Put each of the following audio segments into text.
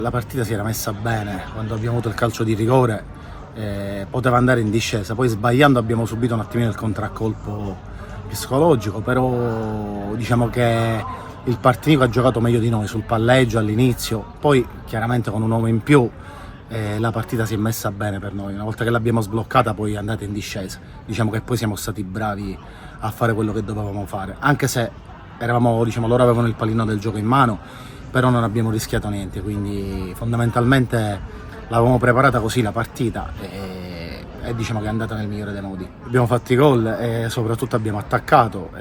La partita si era messa bene, quando abbiamo avuto il calcio di rigore poteva andare in discesa, poi sbagliando abbiamo subito un attimino il contraccolpo psicologico, però diciamo che il Partinico ha giocato meglio di noi sul palleggio all'inizio, poi chiaramente con un uomo in più la partita si è messa bene per noi, una volta che l'abbiamo sbloccata poi è andata in discesa, diciamo che poi siamo stati bravi a fare quello che dovevamo fare, anche se eravamo, diciamo, loro avevano il pallino del gioco in mano, però non abbiamo rischiato niente, quindi fondamentalmente l'avevamo preparata così la partita e diciamo che è andata nel migliore dei modi. Abbiamo fatto i gol e soprattutto abbiamo attaccato,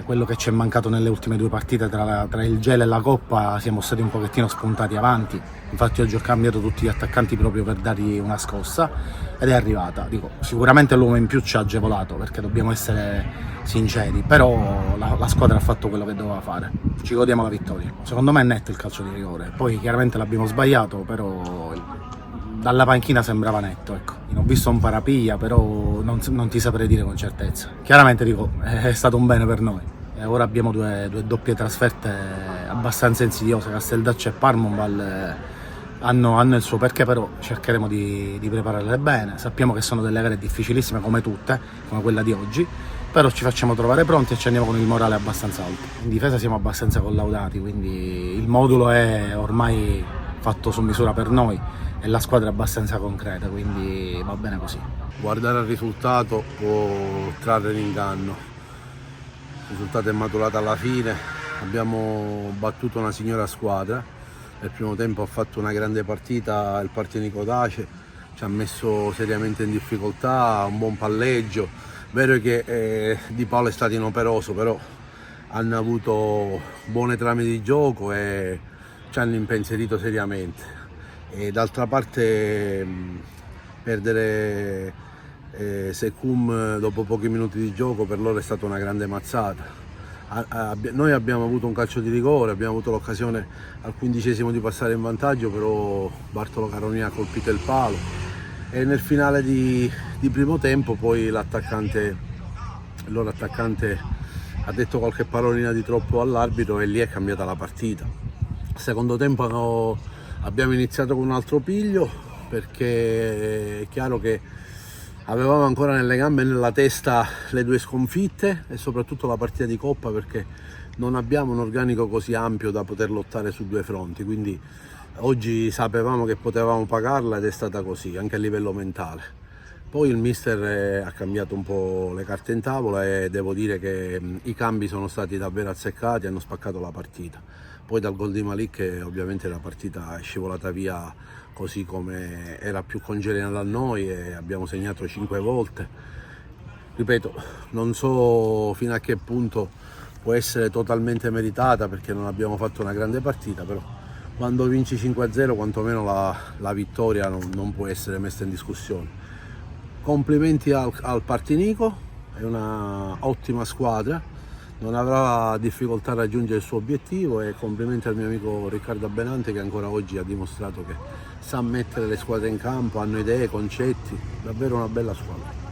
quello che ci è mancato nelle ultime due partite tra il Gela e la Coppa, siamo stati un pochettino spuntati avanti, infatti oggi ho cambiato tutti gli attaccanti proprio per dargli una scossa ed è arrivata. Dico, sicuramente l'uomo in più ci ha agevolato perché dobbiamo essere sinceri, però la squadra ha fatto quello che doveva fare, ci godiamo la vittoria. Secondo me è netto il calcio di rigore, poi chiaramente l'abbiamo sbagliato, però dalla panchina sembrava netto, ecco. Ho visto un parapiglia, però non ti saprei dire con certezza. Chiaramente dico, è stato un bene per noi. E ora abbiamo due doppie trasferte abbastanza insidiose, Casteldaccio e Parmonval hanno il suo perché, però cercheremo di prepararle bene. Sappiamo che sono delle gare difficilissime come tutte, come quella di oggi, però ci facciamo trovare pronti e ci andiamo con il morale abbastanza alto. In difesa siamo abbastanza collaudati, quindi il modulo è ormai fatto su misura per noi e la squadra è abbastanza concreta, quindi va bene così. Guardare il risultato può trarre in inganno, il risultato è maturato alla fine, abbiamo battuto una signora squadra, nel primo tempo ha fatto una grande partita il Partinico Dace, ci ha messo seriamente in difficoltà, un buon palleggio, vero che Di Paolo è stato inoperoso, però hanno avuto buone trame di gioco e ci hanno impensierito seriamente. E d'altra parte perdere Secum dopo pochi minuti di gioco per loro è stata una grande mazzata. Noi abbiamo avuto un calcio di rigore, abbiamo avuto l'occasione al 15° di passare in vantaggio, però Bartolo Caroni ha colpito il palo e nel finale di primo tempo poi il loro attaccante ha detto qualche parolina di troppo all'arbitro e lì è cambiata la partita. Secondo tempo abbiamo iniziato con un altro piglio perché è chiaro che avevamo ancora nelle gambe e nella testa le due sconfitte e soprattutto la partita di Coppa, perché non abbiamo un organico così ampio da poter lottare su due fronti, quindi oggi sapevamo che potevamo pagarla ed è stata così anche a livello mentale. Poi il mister ha cambiato un po' le carte in tavola e devo dire che i cambi sono stati davvero azzeccati, hanno spaccato la partita. Poi dal gol di Malik ovviamente la partita è scivolata via così come era più congeniale a noi e abbiamo segnato 5 volte. Ripeto, non so fino a che punto può essere totalmente meritata perché non abbiamo fatto una grande partita, però quando vinci 5-0 quantomeno la vittoria non può essere messa in discussione. Complimenti al Partinico, è una ottima squadra, non avrà difficoltà a raggiungere il suo obiettivo e complimenti al mio amico Riccardo Benante che ancora oggi ha dimostrato che sa mettere le squadre in campo, hanno idee, concetti, davvero una bella squadra.